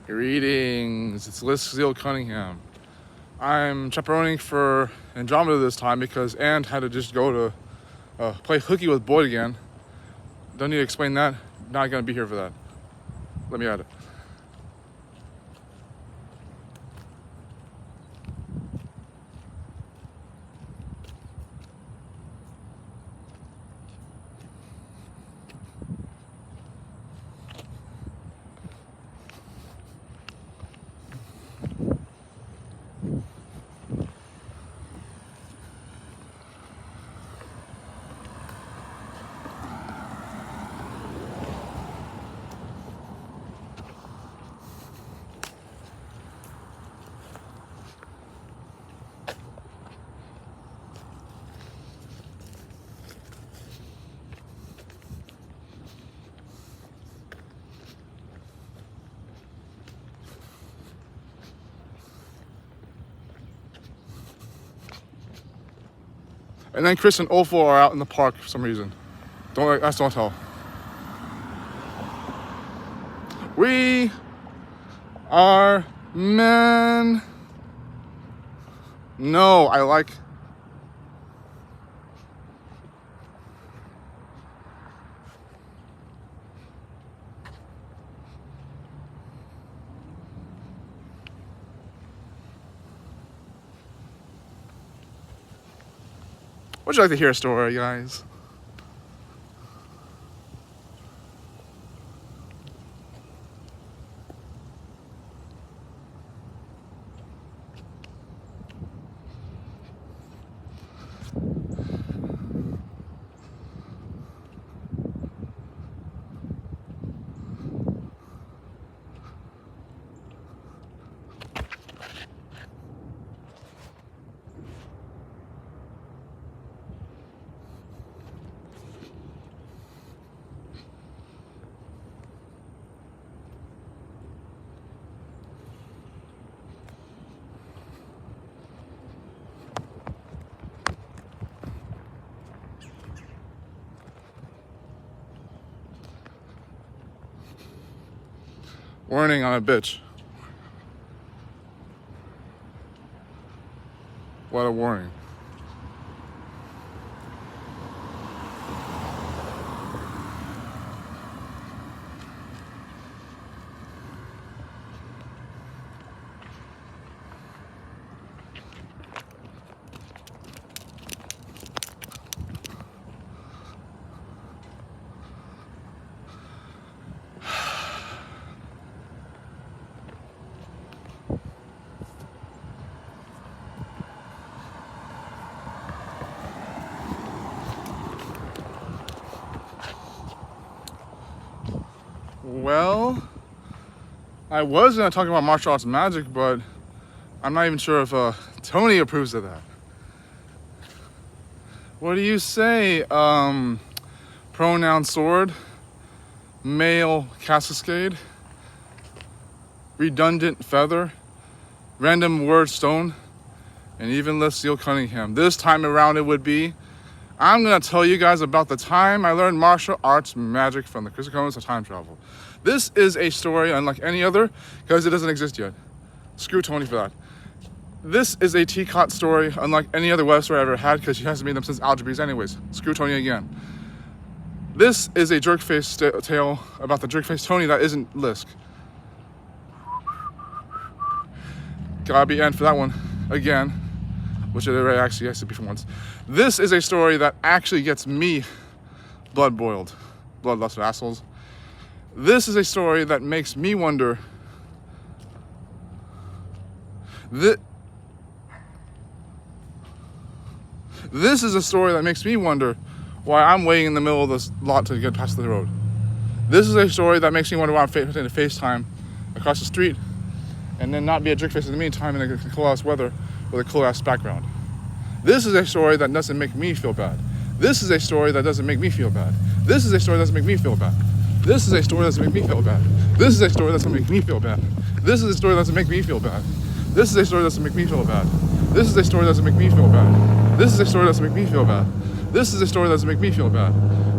Greetings, it's Liz Cunningham. I'm chaperoning for Andromeda this time because Ann had to just go to play hooky with Boyd again. Don't need to explain that. Not gonna be here for that. Let me at it. And then Chris and Olfo are out in the park for some reason. Don't tell. We are men. No, I like. Would you like to hear a story, guys? Warning on a bitch. What a warning. Well, I was going to talk about martial arts magic, but I'm not even sure if Tony approves of that. What do you say? Pronoun sword, male cascade, redundant feather, random word stone, and even Liz Cunningham. This time around it would be, I'm going to tell you guys about the time I learned martial arts magic from the critical components of time travel. This is a story unlike any other because it doesn't exist yet. Screw Tony for that. This is a teacot story unlike any other web story I ever had because she hasn't made them since Algae Breeze anyways. Screw Tony again. This is a jerkface tale about the jerkface Tony that isn't Lisk. Gotta be N for that one again, which it already actually has to be for once. This is a story that actually gets me blood boiled. Bloodlust of assholes. This is a story that makes me wonder. This is a story that makes me wonder why I'm waiting in the middle of this lot to get past the road. This is a story that makes me wonder why I'm facing a FaceTime across the street and then not be a jerkface in the meantime in the cool ass weather with a cool ass background. This is a story that doesn't make me feel bad. This is a story that doesn't make me feel bad. This is a story that doesn't make me feel bad. This is a story that doesn't make me feel bad. This is a story that doesn't make me feel bad. This is a story that doesn't make me feel bad. This is a story that doesn't make me feel bad. This is a story that doesn't make me feel bad. This is a story that doesn't make me feel bad. This is a story that doesn't make me feel bad.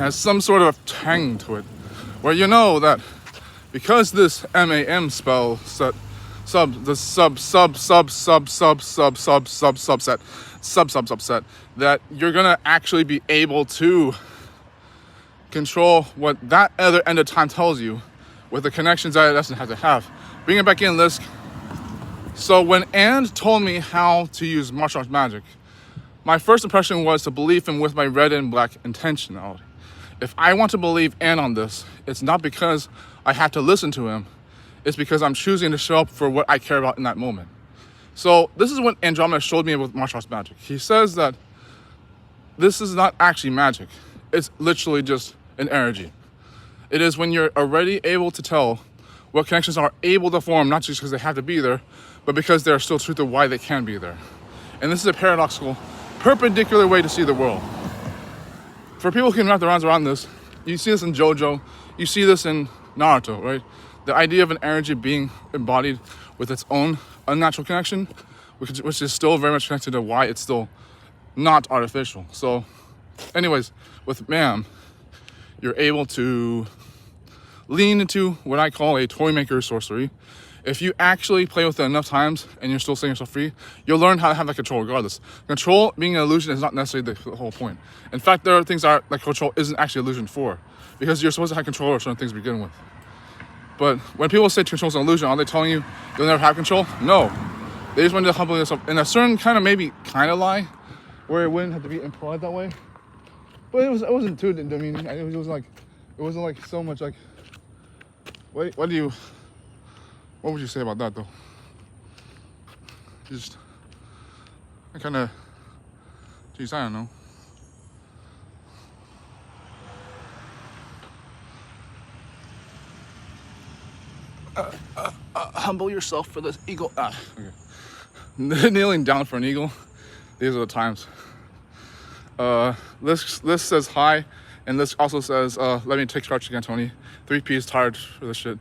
has some sort of tang to it, where you know that because this MAM spell set subset that you're gonna actually be able to control what that other end of time tells you with the connections that it doesn't have to have. Bring it back in, Lisk. So when And told me how to use martial arts magic, my first impression was to believe him with my red and black intentionality. If I want to believe And on this, it's not because I have to listen to him. It's because I'm choosing to show up for what I care about in that moment. So this is what Andromeda showed me with martial arts magic. He says that this is not actually magic. It's literally just an energy. It is when you're already able to tell what connections are able to form, not just because they have to be there, but because they're still true to why they can be there. And this is a paradoxical, perpendicular way to see the world. For people who can wrap their arms around this, you see this in JoJo, you see this in Naruto, right? The idea of an energy being embodied with its own unnatural connection, which is still very much connected to why it's still not artificial. So anyways, with MAM, you're able to lean into what I call a toy maker sorcery. If you actually play with it enough times and you're still setting yourself free, you'll learn how to have that control regardless. Control being an illusion is not necessarily the whole point. In fact, there are things that control isn't actually an illusion for, because you're supposed to have control over certain things to begin with. But when people say control is an illusion, are they telling you you'll never have control? No. They just wanted to humble yourself in a certain kind of lie, where it wouldn't have to be implied that way. But it wasn't too demeaning. It wasn't like so much like. What would you say about that though? I don't know. Humble yourself for this eagle. Okay. Kneeling down for an eagle. These are the times. This says hi, and this also says, let me take charge again, Tony. 3P is tired for this shit.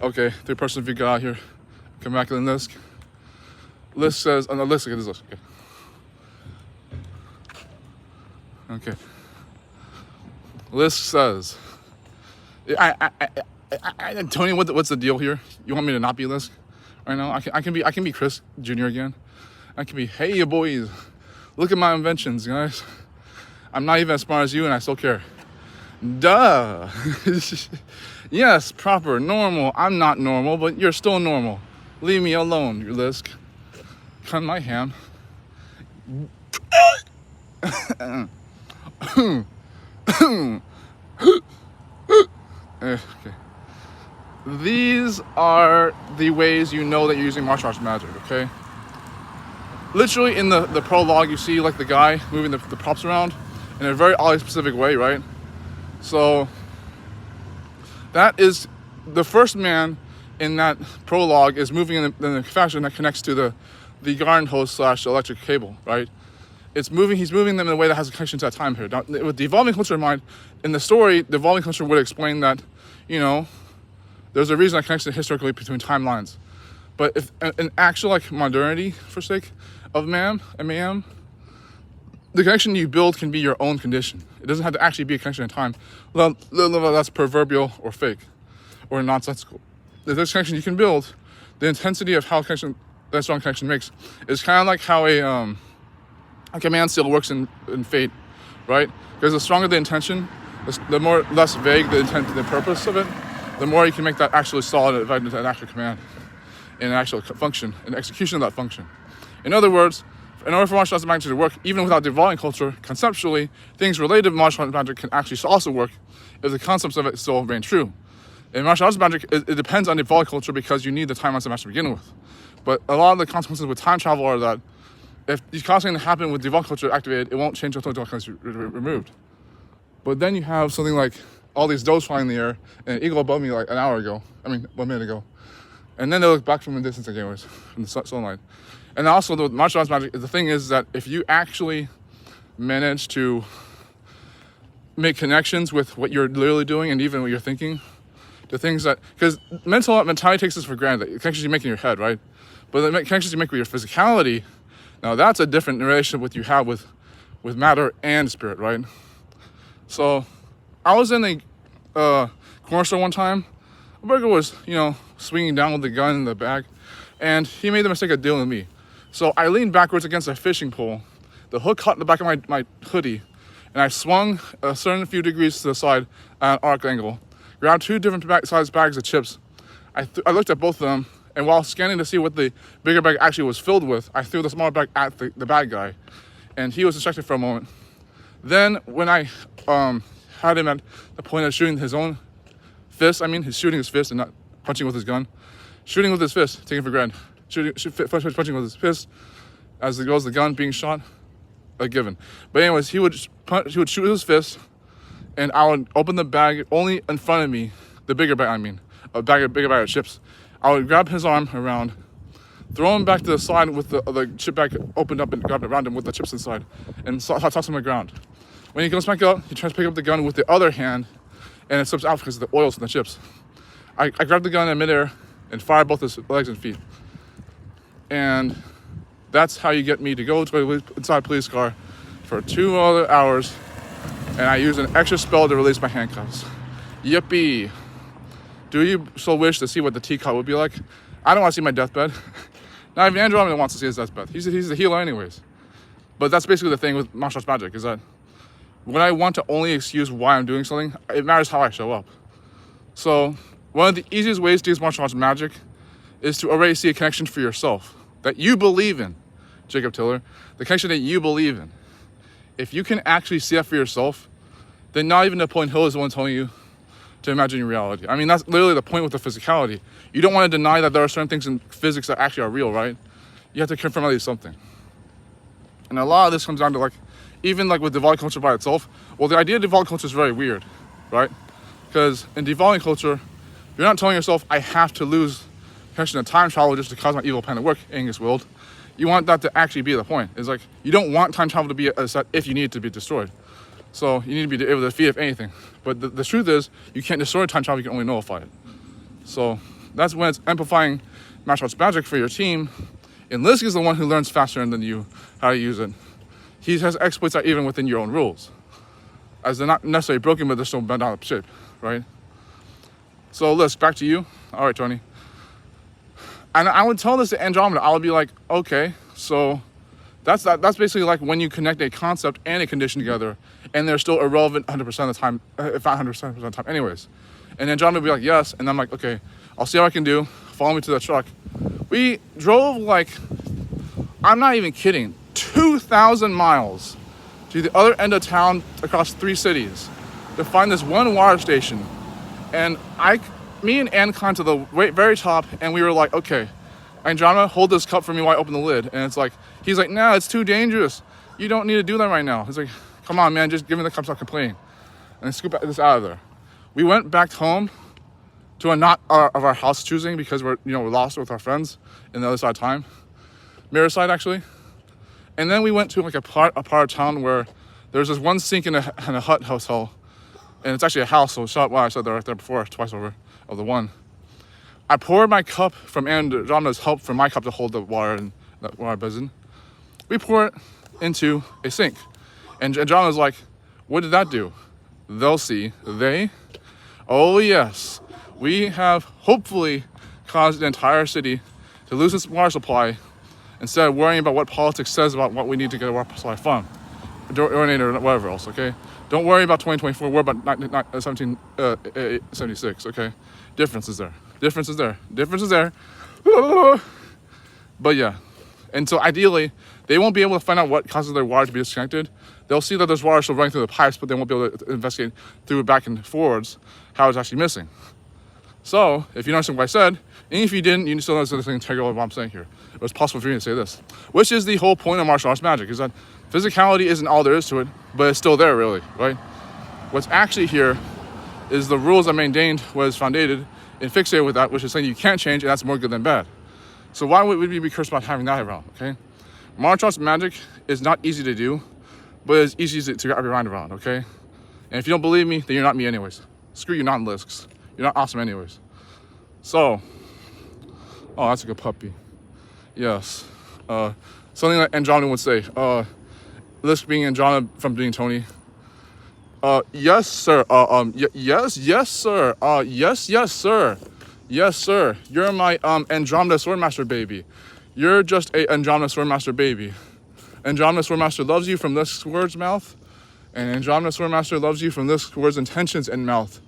Okay, 3-person view, get out here. Come back in this. Lisk says, oh no, Lisk, okay, this is okay. Lisk says, Tony, what's the deal here? You want me to not be Lisk right now? I can be Chris Jr. again. I can be, hey, you boys, look at my inventions, guys. I'm not even as smart as you, and I still care. Duh. Yes, proper, normal. I'm not normal, but you're still normal. Leave me alone, you Lisk. Cut my hand. Okay. These are the ways you know that you're using martial arts magic, okay? Literally in the prologue, you see like the guy moving the props around in a very oddly specific way, right? So that is the first man in that prologue is moving in the fashion that connects to the garden hose / electric cable, right? He's moving them in a way that has a connection to that time period. Now, with the evolving culture in mind, in the story, the evolving culture would explain that, there's a reason that connects it historically between timelines. But if an actual modernity, for sake of MAM, the connection you build can be your own condition. It doesn't have to actually be a connection in time. That's proverbial or fake or nonsensical. If there's a connection you can build, the intensity of how that strong connection makes is kind of like how a command seal works in Fate, right? Because the stronger the intention, the less vague the intent, the purpose of it, the more you can make that actually solid into an actual command, in an actual function, an execution of that function. In other words, in order for martial arts magic to work, even without the evolving culture, conceptually, things related to martial arts magic can actually also work if the concepts of it still remain true. In martial arts magic, it depends on the evolving culture because you need the timelines of magic to begin with. But a lot of the consequences with time travel are that if these consequences happen with the evolving culture activated, it won't change until the consequences are removed. But then you have something like all these does flying in the air and an eagle above me like 1 minute ago. And then they look back from the distance anyways, from the sunlight. And also the martial arts magic, the thing is that if you actually manage to make connections with what you're literally doing and even what you're thinking, the things that, because mentality takes this for granted, the connections you make in your head, right? But the connections you make with your physicality, now that's a different relationship with you have with matter and spirit, right? So I was in a corner store one time. A burger was, swinging down with the gun in the bag, and he made the mistake of dealing with me. So I leaned backwards against a fishing pole. The hook caught in the back of my hoodie, and I swung a certain few degrees to the side at an arc angle, grabbed 2 different size bags of chips. I looked at both of them, and while scanning to see what the bigger bag actually was filled with, I threw the smaller bag at the bad guy, and he was distracted for a moment. Then when I had him at the point of shooting his own fist, he's shooting his fist and not punching with his gun, shooting with his fist, taking for granted, punching with his fist as it goes the gun being shot, a given. But anyways, he would shoot with his fist, and I would open the bag only in front of me, the bigger bag, a bigger bag of chips. I would grab his arm around, throw him back to the side with the chip bag opened up and grab it around him with the chips inside, and toss him on the ground. When he comes back up, he tries to pick up the gun with the other hand, and it slips out because of the oils in the chips. I grabbed the gun in midair and fired both his legs and feet. And that's how you get me to go to inside a police car for 2 other hours, and I use an extra spell to release my handcuffs. Yippee. Do you so wish to see what the teacup would be like? I don't want to see my deathbed. Not even Andromeda wants to see his deathbed. He's the healer anyways. But that's basically the thing with martial arts magic, is that when I want to only excuse why I'm doing something, it matters how I show up. So one of the easiest ways to use martial arts magic is to already see a connection for yourself that you believe in, Jacob Tiller, the connection that you believe in. If you can actually see that for yourself, then not even Napoleon Hill is the one telling you to imagine your reality. That's literally the point with the physicality. You don't want to deny that there are certain things in physics that actually are real, right? You have to confirm at least something. And a lot of this comes down to even with devolving culture by itself. Well, the idea of devolving culture is very weird, right? Because in devolving culture, you're not telling yourself, I have to lose connection to time travel just to cause my evil plan to work, Angus Wild. You want that to actually be the point. It's you don't want time travel to be a set if you need it to be destroyed. So you need to be able to defeat it if anything. But the truth is, you can't destroy time travel, you can only nullify it. So that's when it's amplifying martial arts magic for your team. And Lisk is the one who learns faster than you how to use it. He has exploits that even within your own rules. As they're not necessarily broken, but they're still bent out of shape, right? So Lisk, back to you. All right, Tony. And I would tell this to Andromeda. I would be like, okay, so that's basically when you connect a concept and a condition together, and they're still irrelevant 100% of the time, if not 100% of the time anyways. And Andromeda would be like, yes, and I'm like, okay, I'll see how I can do. Follow me to the truck. We drove I'm not even kidding, 2,000 miles to the other end of town across 3 cities to find this one water station. And me and Ann climbed to the very top, and we were like, okay, Andromeda, hold this cup for me while I open the lid. And he's like, no, it's too dangerous. You don't need to do that right now. He's like, come on, man, just give me the cup, stop complaining. And scoop this out of there. We went back home to a not of our house choosing because we're lost with our friends in the other side of time. Mirror side, actually. And then we went to a part of town where there's this one sink in a hut hotel. And it's actually a house, so shout out, wow, I said that right there before, twice over, of the one. I poured my cup from Andromeda's help for my cup to hold the water in that water basin. We pour it into a sink. And Andromeda's like, what did that do? They'll see. Oh yes. We have hopefully caused the entire city to lose its water supply instead of worrying about what politics says about what we need to get a water supply from. Or whatever else, okay? Don't worry about 2024, worry about 1776, okay? Difference is there. But yeah. And so ideally, they won't be able to find out what causes their water to be disconnected. They'll see that there's water still running through the pipes, but they won't be able to investigate through back and forwards how it's actually missing. So, if you understand what I said, and if you didn't, you still understand the integral of what I'm saying here. It was possible for me to say this. Which is the whole point of martial arts magic, is that physicality isn't all there is to it, but it's still there, really, right? What's actually here is the rules that maintained what is founded and fixated with that, which is saying you can't change, and that's more good than bad. So why would we be cursed about having that around, okay? Martial arts magic is not easy to do, but it's easy to wrap your mind around, okay? And if you don't believe me, then you're not me anyways. Screw you non-Lisks. You're not awesome anyways. So, oh, that's a good puppy. Yes. Something that Andromeda would say. Lisk being Andromeda from being Tony. Yes, sir. Yes, sir. Yes, sir. Yes, sir. You're my Andromeda Swordmaster baby. You're just a Andromeda Swordmaster baby. Andromeda Swordmaster loves you from this word's mouth, and Andromeda Swordmaster loves you from this word's intentions and mouth,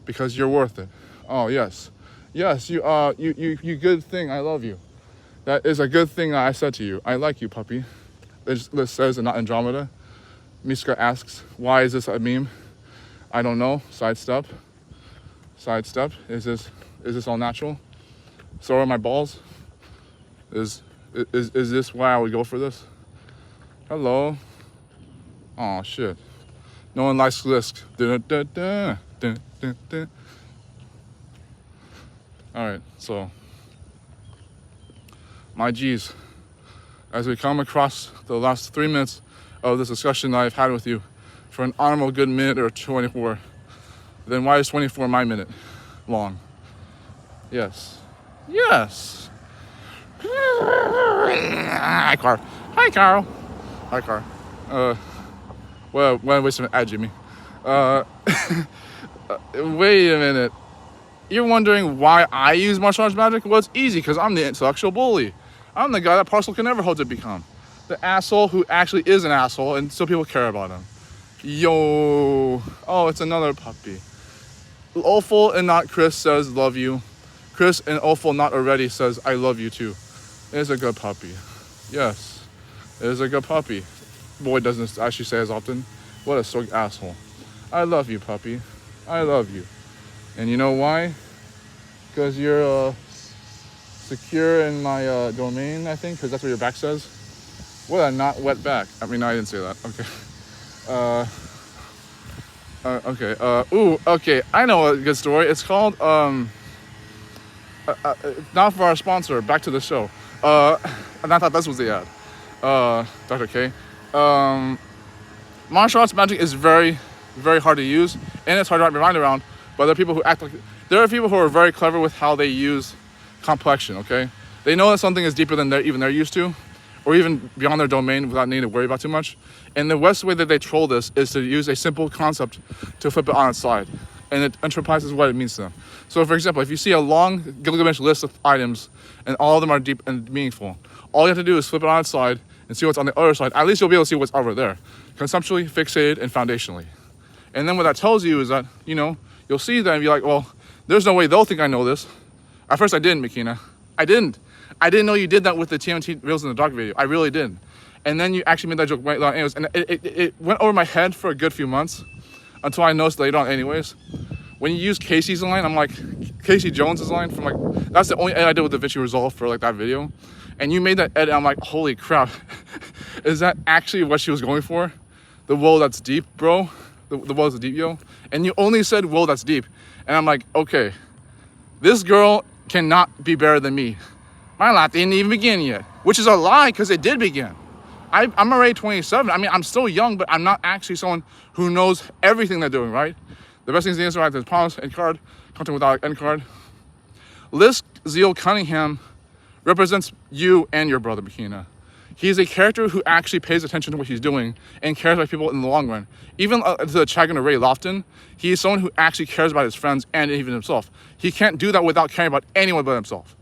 because you're worth it. Oh yes, yes. You good thing. I love you. That is a good thing that I said to you. I like you, puppy. This says and not Andromeda. Miska asks, why is this a meme? I don't know. Sidestep. Sidestep. Is this all natural? So are my balls. Is this why I would go for this? Hello. Oh shit. No one likes Lisk. Alright, so my G's, as we come across the last 3 minutes of this discussion that I've had with you for an honorable good minute or 24, then why is 24 my minute long? Yes. Yes. Hi, Carl. Hi, Carl. Hi, Carl. Well, wait a minute, Jimmy. Wait a minute. You're wondering why I use martial arts magic? Well, it's easy, because I'm the intellectual bully. I'm the guy that Parcel can never hope to become. The asshole who actually is an asshole, and still people care about him. Yo. Oh, it's another puppy. Awful and not Chris says love you. Chris and Awful not already says I love you too. It's a good puppy. Yes. It is a good puppy. Boy doesn't actually say as often. What a sort of asshole. I love you, puppy. I love you. And you know why? Because you're secure in my domain, I think, because that's what your back says. What a not wet back. I mean, no, I didn't say that. Okay. Okay. I know a good story. It's called, not for our sponsor, back to the show. And I thought this was the ad. Dr. K. Martial arts magic is very, very hard to use, and it's hard to wrap your mind around. But there are people who there are people who are very clever with how they use complexion. Okay, they know that something is deeper than they're used to, or even beyond their domain without needing to worry about too much. And the best way that they troll this is to use a simple concept to flip it on its side, and it enterprises what it means to them. So, for example, if you see a long Gilgamesh list of items and all of them are deep and meaningful, all you have to do is flip it on its side and see what's on the other side. At least you'll be able to see what's over there, conceptually, fixated, and foundationally. And then what that tells you is that, you'll see that and be like, well, there's no way they'll think I know this. At first I didn't, Makina. I didn't know you did that with the TMT Reels in the Dark video. I really didn't. And then you actually made that joke right anyways. And it went over my head for a good few months until I noticed later on anyways. When you use Casey's line, I'm like, Casey Jones's line from that's the only edit I did with DaVinci Resolve for that video. And you made that edit, I'm like, holy crap. Is that actually what she was going for? The whoa, that's deep, bro. The whoa, that's deep, yo. And you only said, whoa, that's deep. And I'm like, okay, this girl cannot be better than me. My life didn't even begin yet. Which is a lie, because it did begin. I'm already 27. I mean, I'm still young, but I'm not actually someone who knows everything they're doing, right? The best thing is the answer, right? There's promise, end card, content without end card. Lisk Zeal Cunningham represents you and your brother, Makina. He's a character who actually pays attention to what he's doing and cares about people in the long run. Even to the Chagan Ray Lofton, he is someone who actually cares about his friends and even himself. He can't do that without caring about anyone but himself.